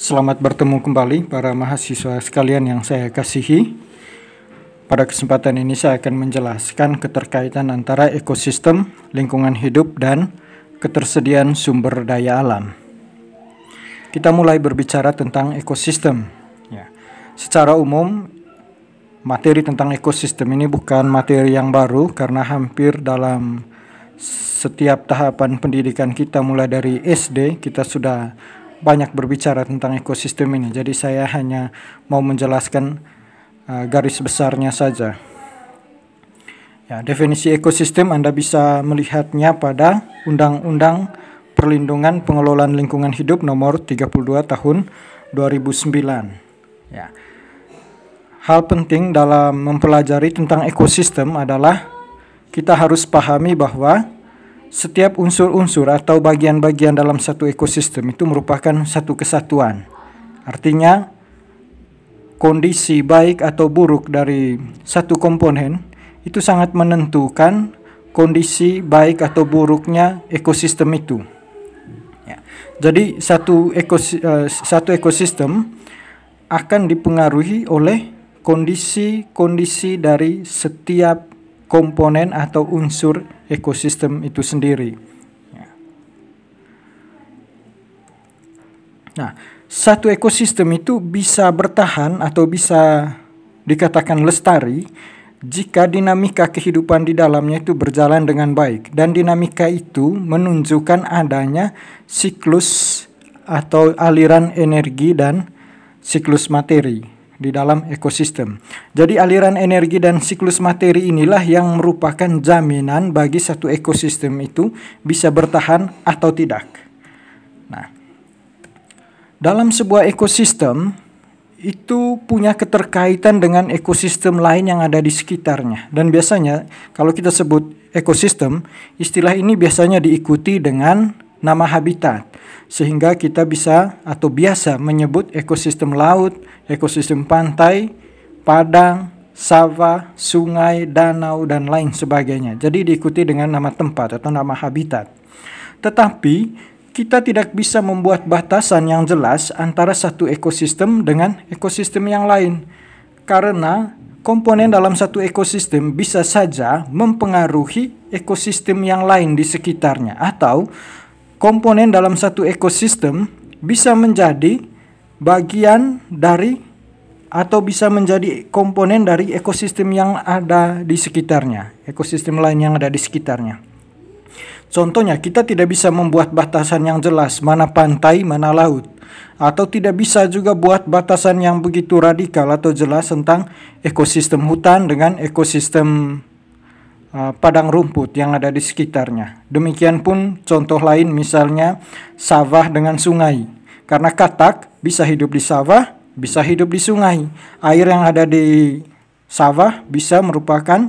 Selamat bertemu kembali para mahasiswa sekalian yang saya kasihi. Pada kesempatan ini saya akan menjelaskan keterkaitan antara ekosistem, lingkungan hidup, dan ketersediaan sumber daya alam. Kita mulai berbicara tentang ekosistem. Secara umum, materi tentang ekosistem ini bukan materi yang baru karena hampir dalam setiap tahapan pendidikan kita mulai dari SD kita sudah banyak berbicara tentang ekosistem ini. Jadi saya hanya mau menjelaskan garis besarnya saja. Definisi ekosistem Anda bisa melihatnya pada Undang-Undang Perlindungan Pengelolaan Lingkungan Hidup nomor 32 tahun 2009. Hal penting dalam mempelajari tentang ekosistem adalah kita harus pahami bahwa setiap unsur-unsur atau bagian-bagian dalam satu ekosistem itu merupakan satu kesatuan. Artinya, kondisi baik atau buruk dari satu komponen itu sangat menentukan kondisi baik atau buruknya ekosistem itu. Jadi satu ekosistem akan dipengaruhi oleh kondisi-kondisi dari setiap komponen atau unsur ekosistem itu sendiri. Satu ekosistem itu bisa bertahan atau bisa dikatakan lestari jika dinamika kehidupan di dalamnya itu berjalan dengan baik, dan dinamika itu menunjukkan adanya siklus atau aliran energi dan siklus materi di dalam ekosistem. Jadi aliran energi dan siklus materi inilah yang merupakan jaminan bagi satu ekosistem itu bisa bertahan atau tidak. Dalam sebuah ekosistem itu punya keterkaitan dengan ekosistem lain yang ada di sekitarnya. Dan biasanya kalau kita sebut ekosistem, istilah ini biasanya diikuti dengan nama habitat. Sehingga kita bisa atau biasa menyebut ekosistem laut, ekosistem pantai, padang, sawah, sungai, danau, dan lain sebagainya. Jadi diikuti dengan nama tempat atau nama habitat. Tetapi kita tidak bisa membuat batasan yang jelas antara satu ekosistem dengan ekosistem yang lain. Karena komponen dalam satu ekosistem bisa saja mempengaruhi ekosistem yang lain di sekitarnya, atau komponen dalam satu ekosistem bisa menjadi bagian dari atau bisa menjadi komponen dari ekosistem yang ada di sekitarnya, ekosistem lain yang ada di sekitarnya. Contohnya, kita tidak bisa membuat batasan yang jelas mana pantai, mana laut, atau tidak bisa juga buat batasan yang begitu radikal atau jelas tentang ekosistem hutan dengan ekosistem padang rumput yang ada di sekitarnya. Demikian pun contoh lain, misalnya sawah dengan sungai. Karena katak bisa hidup di sawah, bisa hidup di sungai. Air yang ada di sawah bisa merupakan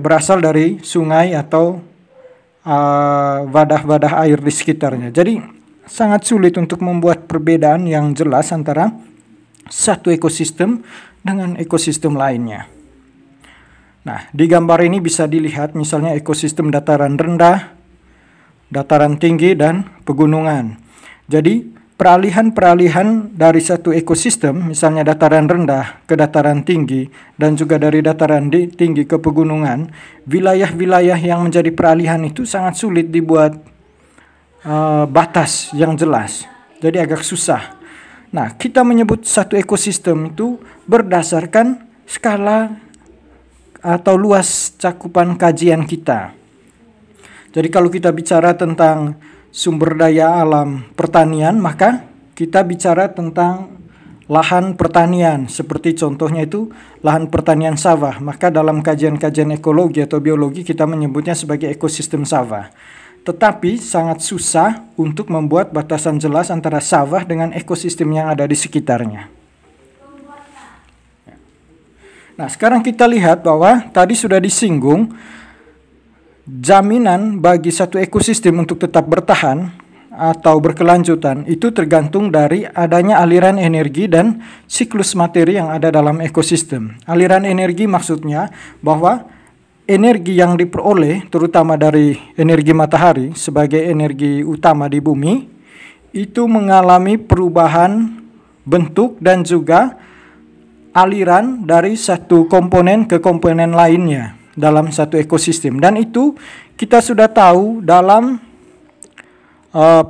berasal dari sungai atau wadah-wadah air di sekitarnya. Jadi sangat sulit untuk membuat perbedaan yang jelas antara satu ekosistem dengan ekosistem lainnya. Di gambar ini bisa dilihat misalnya ekosistem dataran rendah, dataran tinggi, dan pegunungan. Jadi peralihan dari satu ekosistem, misalnya dataran rendah ke dataran tinggi, dan juga dari dataran tinggi ke pegunungan, wilayah-wilayah yang menjadi peralihan itu sangat sulit dibuat batas yang jelas. Jadi agak susah. Kita menyebut satu ekosistem itu berdasarkan skala atau luas cakupan kajian kita. Jadi kalau kita bicara tentang sumber daya alam pertanian, maka kita bicara tentang lahan pertanian. Seperti contohnya itu lahan pertanian sawah. Maka dalam kajian-kajian ekologi atau biologi kita menyebutnya sebagai ekosistem sawah. Tetapi sangat susah untuk membuat batasan jelas antara sawah dengan ekosistem yang ada di sekitarnya. Sekarang kita lihat bahwa tadi sudah disinggung jaminan bagi satu ekosistem untuk tetap bertahan atau berkelanjutan itu tergantung dari adanya aliran energi dan siklus materi yang ada dalam ekosistem. Aliran energi maksudnya bahwa energi yang diperoleh terutama dari energi matahari sebagai energi utama di bumi itu mengalami perubahan bentuk dan juga aliran dari satu komponen ke komponen lainnya dalam satu ekosistem. Dan itu kita sudah tahu dalam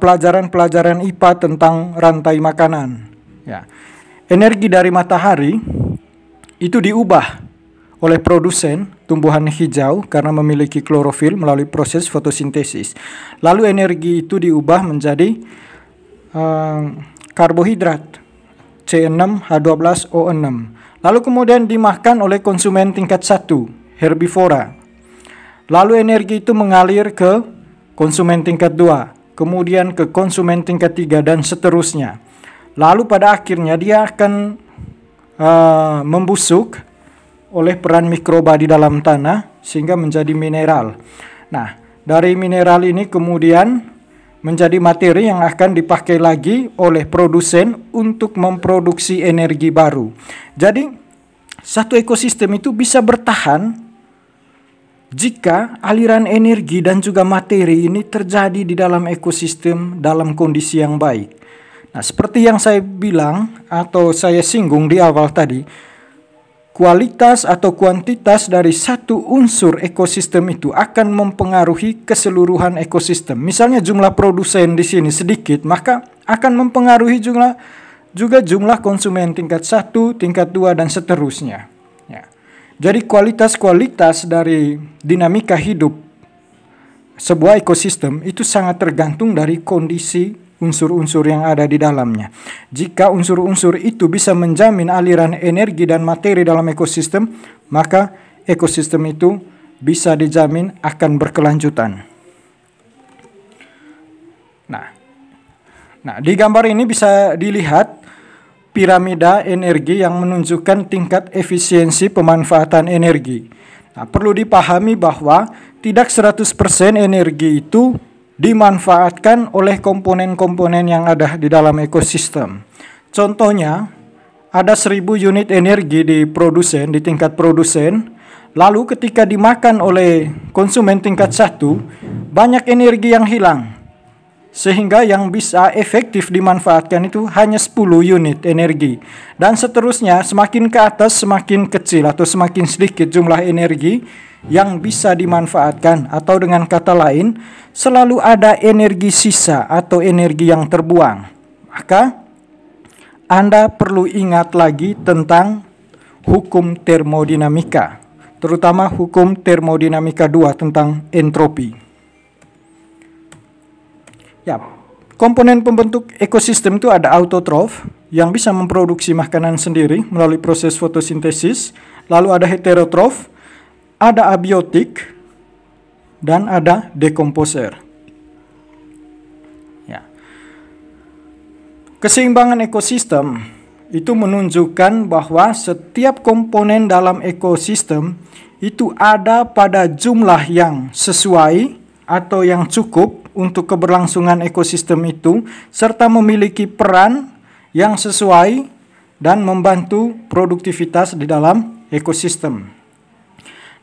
pelajaran-pelajaran IPA tentang rantai makanan. Ya. Energi dari matahari itu diubah oleh produsen tumbuhan hijau karena memiliki klorofil melalui proses fotosintesis. Lalu energi itu diubah menjadi karbohidrat C6H12O6. Lalu kemudian dimakan oleh konsumen tingkat 1, herbivora. Lalu energi itu mengalir ke konsumen tingkat 2, kemudian ke konsumen tingkat 3 dan seterusnya. Lalu pada akhirnya dia akan membusuk oleh peran mikroba di dalam tanah sehingga menjadi mineral. Nah, dari mineral ini kemudian menjadi materi yang akan dipakai lagi oleh produsen untuk memproduksi energi baru. Jadi, satu ekosistem itu bisa bertahan jika aliran energi dan juga materi ini terjadi di dalam ekosistem dalam kondisi yang baik. Nah, seperti yang saya bilang atau saya singgung di awal tadi, kualitas atau kuantitas dari satu unsur ekosistem itu akan mempengaruhi keseluruhan ekosistem. Misalnya jumlah produsen di sini sedikit, maka akan mempengaruhi juga jumlah konsumen tingkat 1, tingkat 2, dan seterusnya. Ya. Jadi kualitas-kualitas dari dinamika hidup sebuah ekosistem itu sangat tergantung dari kondisi unsur-unsur yang ada di dalamnya. Jika unsur-unsur itu bisa menjamin aliran energi dan materi dalam ekosistem, maka ekosistem itu bisa dijamin akan berkelanjutan. Nah, di gambar ini bisa dilihat piramida energi yang menunjukkan tingkat efisiensi pemanfaatan energi. Nah, perlu dipahami bahwa tidak 100% energi itu dimanfaatkan oleh komponen-komponen yang ada di dalam ekosistem. Contohnya, ada 1000 unit energi di tingkat produsen, lalu ketika dimakan oleh konsumen tingkat 1, banyak energi yang hilang. Sehingga yang bisa efektif dimanfaatkan itu hanya 10 unit energi. Dan seterusnya, semakin ke atas semakin kecil atau semakin sedikit jumlah energi yang bisa dimanfaatkan, atau dengan kata lain, selalu ada energi sisa atau energi yang terbuang. Maka Anda perlu ingat lagi tentang hukum termodinamika, terutama hukum termodinamika 2 tentang entropi. Ya, komponen pembentuk ekosistem itu ada autotrof yang bisa memproduksi makanan sendiri melalui proses fotosintesis, lalu ada heterotrof, ada abiotik, dan ada dekomposer. Ya. Keseimbangan ekosistem itu menunjukkan bahwa setiap komponen dalam ekosistem itu ada pada jumlah yang sesuai atau yang cukup untuk keberlangsungan ekosistem itu, serta memiliki peran yang sesuai dan membantu produktivitas di dalam ekosistem.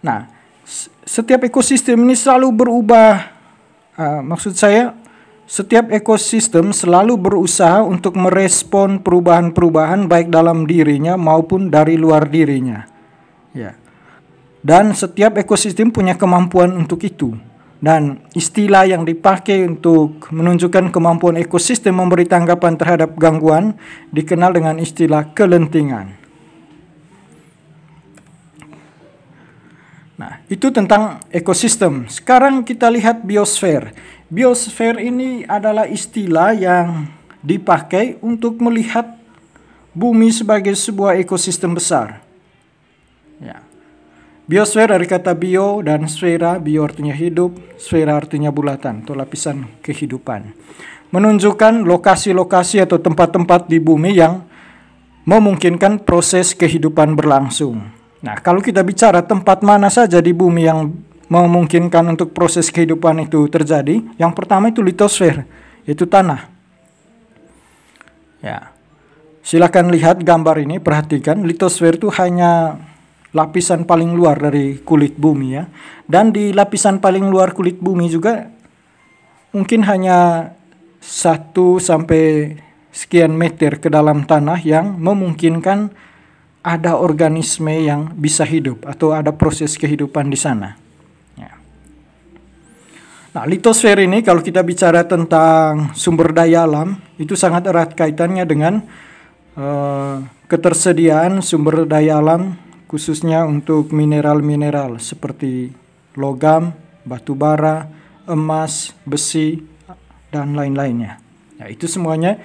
Nah, setiap ekosistem ini selalu berubah. Maksud saya, setiap ekosistem selalu berusaha untuk merespon perubahan-perubahan baik dalam dirinya maupun dari luar dirinya. Ya. Dan setiap ekosistem punya kemampuan untuk itu. Dan istilah yang dipakai untuk menunjukkan kemampuan ekosistem memberi tanggapan terhadap gangguan dikenal dengan istilah kelentingan. Nah, itu tentang ekosistem. Sekarang kita lihat biosfer. Biosfer ini adalah istilah yang dipakai untuk melihat bumi sebagai sebuah ekosistem besar. Ya. Biosfer dari kata bio dan sfera. Bio artinya hidup, sfera artinya bulatan atau lapisan kehidupan. Menunjukkan lokasi-lokasi atau tempat-tempat di bumi yang memungkinkan proses kehidupan berlangsung. Nah, kalau kita bicara tempat mana saja di bumi yang memungkinkan untuk proses kehidupan itu terjadi, yang pertama itu litosfer, yaitu tanah. Ya, silakan lihat gambar ini, perhatikan, litosfer itu hanya lapisan paling luar dari kulit bumi ya. Dan di lapisan paling luar kulit bumi juga mungkin hanya 1 sampai sekian meter ke dalam tanah yang memungkinkan ada organisme yang bisa hidup atau ada proses kehidupan di sana. Ya. Nah, litosfer ini kalau kita bicara tentang sumber daya alam, itu sangat erat kaitannya dengan ketersediaan sumber daya alam, khususnya untuk mineral-mineral seperti logam, batu bara, emas, besi, dan lain-lainnya. Ya, itu semuanya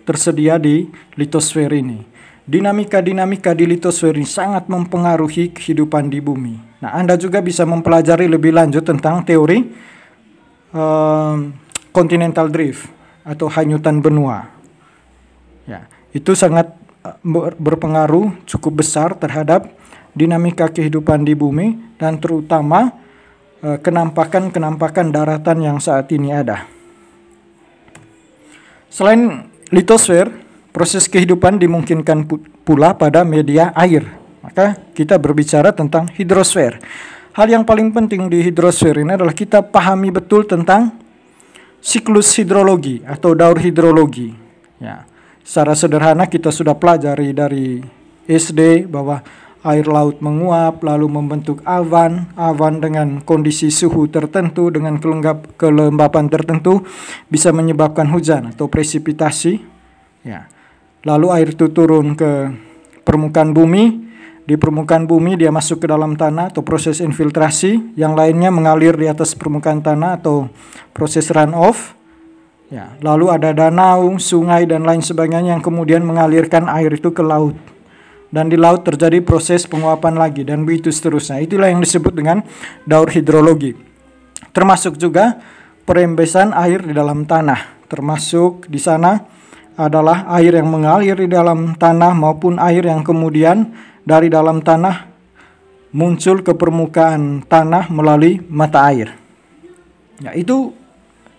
tersedia di litosfer ini. Dinamika-dinamika di litosfer ini sangat mempengaruhi kehidupan di bumi. Nah, Anda juga bisa mempelajari lebih lanjut tentang teori continental drift atau hanyutan benua. Ya, itu sangat berpengaruh cukup besar terhadap dinamika kehidupan di bumi dan terutama kenampakan daratan yang saat ini ada. Selain litosfer, proses kehidupan dimungkinkan pula pada media air. Maka kita berbicara tentang hidrosfer. Hal yang paling penting di hidrosfer ini adalah kita pahami betul tentang siklus hidrologi atau daur hidrologi. Ya, secara sederhana kita sudah pelajari dari SD bahwa air laut menguap lalu membentuk awan dengan kondisi suhu tertentu dengan kelembapan tertentu bisa menyebabkan hujan atau presipitasi. Ya. Lalu air itu turun ke permukaan bumi. Di permukaan bumi dia masuk ke dalam tanah atau proses infiltrasi. Yang lainnya mengalir di atas permukaan tanah atau proses runoff. Ya. Lalu ada danau, sungai dan lain sebagainya yang kemudian mengalirkan air itu ke laut. Dan di laut terjadi proses penguapan lagi dan begitu seterusnya. Itulah yang disebut dengan daur hidrologi. Termasuk juga perembesan air di dalam tanah. Termasuk di sana adalah air yang mengalir di dalam tanah maupun air yang kemudian dari dalam tanah muncul ke permukaan tanah melalui mata air. Ya, itu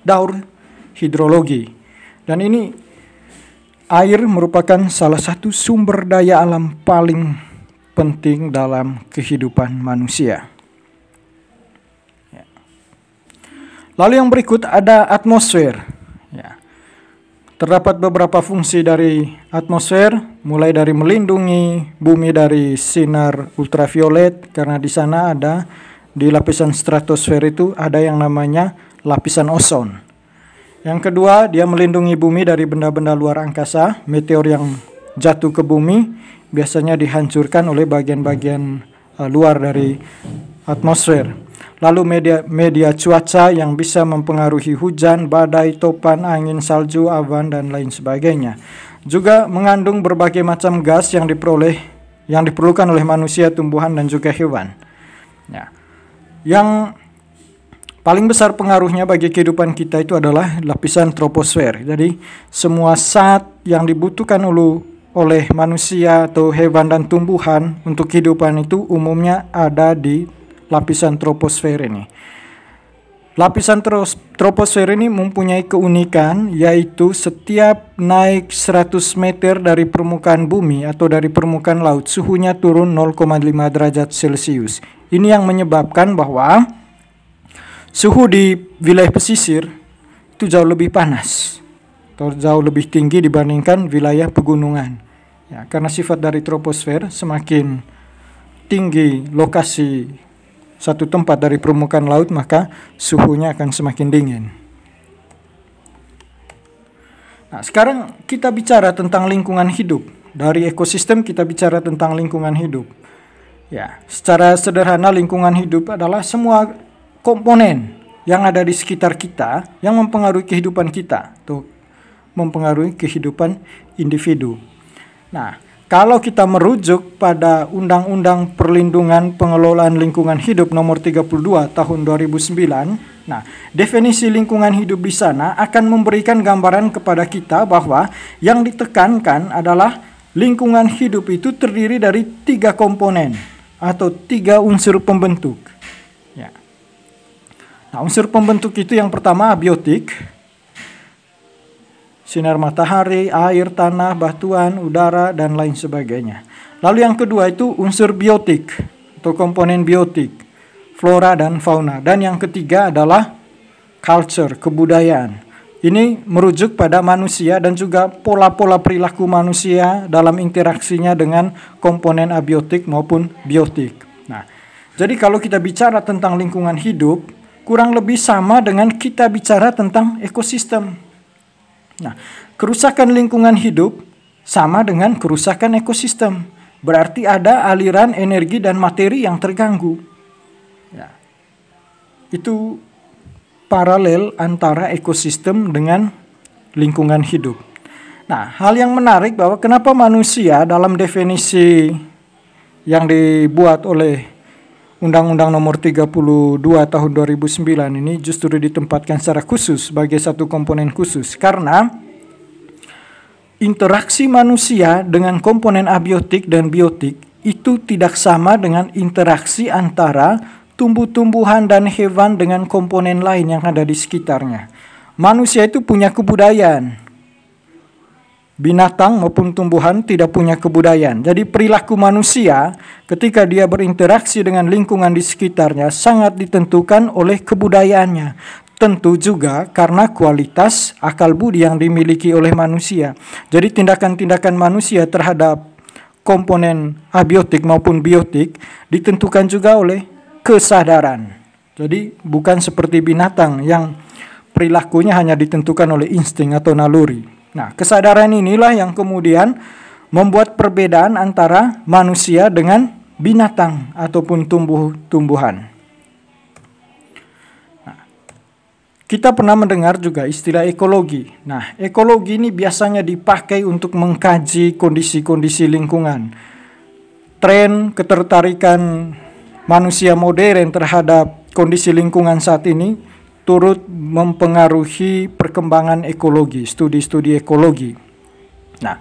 daur hidrologi. Dan ini air merupakan salah satu sumber daya alam paling penting dalam kehidupan manusia. Ya. Lalu yang berikut ada atmosfer. Ya. Terdapat beberapa fungsi dari atmosfer, mulai dari melindungi bumi dari sinar ultraviolet, karena di sana ada di lapisan stratosfer itu ada yang namanya lapisan ozon. Yang kedua, dia melindungi bumi dari benda-benda luar angkasa, meteor yang jatuh ke bumi, biasanya dihancurkan oleh bagian-bagian luar dari atmosfer. Lalu media cuaca yang bisa mempengaruhi hujan, badai, topan, angin, salju, awan, dan lain sebagainya. Juga mengandung berbagai macam gas yang diperlukan oleh manusia, tumbuhan, dan juga hewan. Ya. Yang paling besar pengaruhnya bagi kehidupan kita itu adalah lapisan troposfer. Jadi semua zat yang dibutuhkan oleh manusia atau hewan dan tumbuhan untuk kehidupan itu umumnya ada di lapisan troposfer ini. Lapisan troposfer ini mempunyai keunikan yaitu setiap naik 100 meter dari permukaan bumi atau dari permukaan laut suhunya turun 0,5 derajat Celcius. Ini yang menyebabkan bahwa suhu di wilayah pesisir itu jauh lebih panas atau jauh lebih tinggi dibandingkan wilayah pegunungan. Ya, karena sifat dari troposfer semakin tinggi lokasi satu tempat dari permukaan laut, maka suhunya akan semakin dingin. Nah, sekarang kita bicara tentang lingkungan hidup. Dari ekosistem kita bicara tentang lingkungan hidup. Ya, secara sederhana lingkungan hidup adalah semua komponen yang ada di sekitar kita yang mempengaruhi kehidupan kita atau mempengaruhi kehidupan individu. Nah, kalau kita merujuk pada Undang-Undang Perlindungan Pengelolaan Lingkungan Hidup nomor 32 tahun 2009, nah, definisi lingkungan hidup di sana akan memberikan gambaran kepada kita bahwa yang ditekankan adalah lingkungan hidup itu terdiri dari 3 komponen atau 3 unsur pembentuk. Ya. Nah, unsur pembentuk itu yang pertama abiotik, sinar matahari, air, tanah, batuan, udara, dan lain sebagainya. Lalu yang kedua itu unsur biotik atau komponen biotik, flora dan fauna. Dan yang ketiga adalah culture, kebudayaan. Ini merujuk pada manusia dan juga pola-pola perilaku manusia dalam interaksinya dengan komponen abiotik maupun biotik. Nah, jadi kalau kita bicara tentang lingkungan hidup, kurang lebih sama dengan kita bicara tentang ekosistem. Nah, kerusakan lingkungan hidup sama dengan kerusakan ekosistem. Berarti ada aliran energi dan materi yang terganggu. Ya. Itu paralel antara ekosistem dengan lingkungan hidup. Nah, hal yang menarik bahwa kenapa manusia dalam definisi yang dibuat oleh Undang-Undang Nomor 32 Tahun 2009 ini justru ditempatkan secara khusus sebagai satu komponen khusus. Karena interaksi manusia dengan komponen abiotik dan biotik itu tidak sama dengan interaksi antara tumbuh-tumbuhan dan hewan dengan komponen lain yang ada di sekitarnya. Manusia itu punya kebudayaan. Binatang maupun tumbuhan tidak punya kebudayaan. Jadi perilaku manusia ketika dia berinteraksi dengan lingkungan di sekitarnya sangat ditentukan oleh kebudayaannya. Tentu juga karena kualitas akal budi yang dimiliki oleh manusia. Jadi tindakan-tindakan manusia terhadap komponen abiotik maupun biotik ditentukan juga oleh kesadaran. Jadi bukan seperti binatang yang perilakunya hanya ditentukan oleh insting atau naluri. Nah, kesadaran inilah yang kemudian membuat perbedaan antara manusia dengan binatang ataupun tumbuh-tumbuhan. Nah, kita pernah mendengar juga istilah ekologi. Nah, ekologi ini biasanya dipakai untuk mengkaji kondisi-kondisi lingkungan. Tren ketertarikan manusia modern terhadap kondisi lingkungan saat ini turut mempengaruhi perkembangan ekologi, studi-studi ekologi. Nah,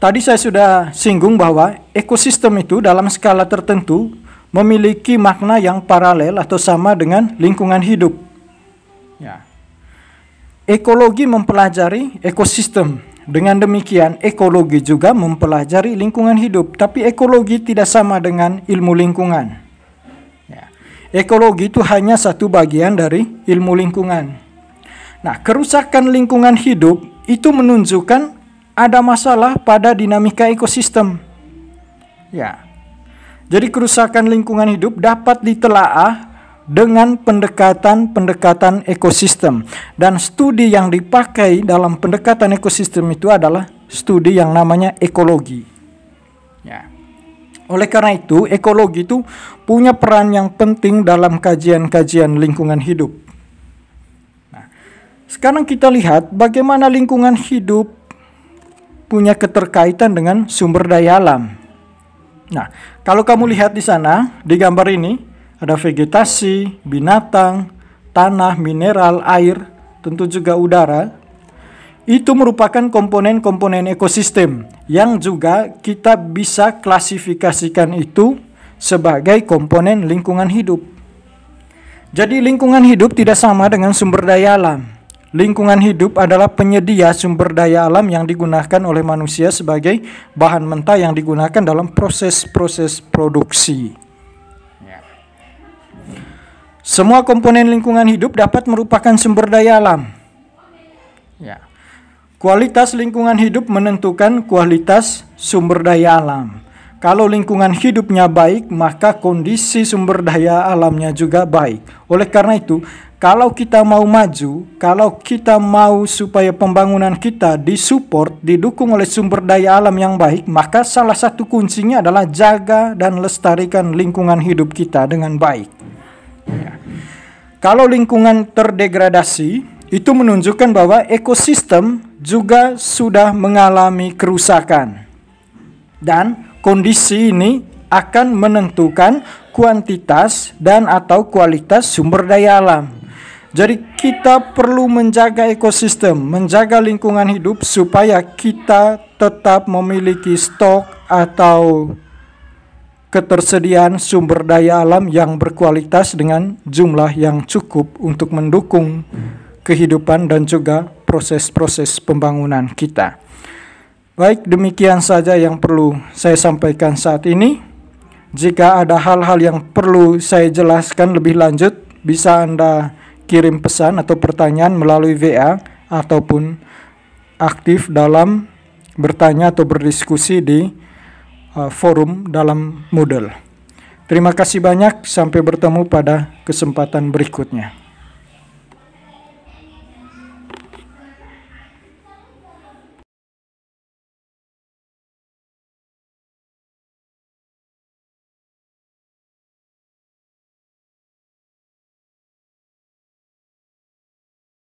tadi saya sudah singgung bahwa ekosistem itu dalam skala tertentu memiliki makna yang paralel atau sama dengan lingkungan hidup. Ya. Ekologi mempelajari ekosistem. Dengan demikian, ekologi juga mempelajari lingkungan hidup. Tapi ekologi tidak sama dengan ilmu lingkungan. Ekologi itu hanya satu bagian dari ilmu lingkungan. Nah, kerusakan lingkungan hidup itu menunjukkan ada masalah pada dinamika ekosistem. Ya. Jadi kerusakan lingkungan hidup dapat ditelaah dengan pendekatan ekosistem. Dan studi yang dipakai dalam pendekatan ekosistem itu adalah studi yang namanya ekologi. Ya. Oleh karena itu, ekologi itu punya peran yang penting dalam kajian-kajian lingkungan hidup. Nah, sekarang kita lihat bagaimana lingkungan hidup punya keterkaitan dengan sumber daya alam. Nah, kalau kamu lihat di sana, di gambar ini, ada vegetasi, binatang, tanah, mineral, air, tentu juga udara. Itu merupakan komponen-komponen ekosistem yang juga kita bisa klasifikasikan itu sebagai komponen lingkungan hidup. Jadi lingkungan hidup tidak sama dengan sumber daya alam. Lingkungan hidup adalah penyedia sumber daya alam yang digunakan oleh manusia sebagai bahan mentah yang digunakan dalam proses-proses produksi. Semua komponen lingkungan hidup dapat merupakan sumber daya alam. Ya. Kualitas lingkungan hidup menentukan kualitas sumber daya alam. Kalau lingkungan hidupnya baik, maka kondisi sumber daya alamnya juga baik. Oleh karena itu, kalau kita mau maju, kalau kita mau supaya pembangunan kita disupport, didukung oleh sumber daya alam yang baik, maka salah satu kuncinya adalah jaga dan lestarikan lingkungan hidup kita dengan baik. Ya. Kalau lingkungan terdegradasi, itu menunjukkan bahwa ekosistem juga sudah mengalami kerusakan. Dan kondisi ini akan menentukan kuantitas dan atau kualitas sumber daya alam. Jadi kita perlu menjaga ekosistem, menjaga lingkungan hidup supaya kita tetap memiliki stok atau ketersediaan sumber daya alam yang berkualitas dengan jumlah yang cukup untuk mendukung kehidupan dan juga proses-proses pembangunan kita. Baik, demikian saja yang perlu saya sampaikan saat ini. Jika ada hal-hal yang perlu saya jelaskan lebih lanjut, bisa Anda kirim pesan atau pertanyaan melalui WA ataupun aktif dalam bertanya atau berdiskusi di forum dalam Moodle. Terima kasih banyak, sampai bertemu pada kesempatan berikutnya.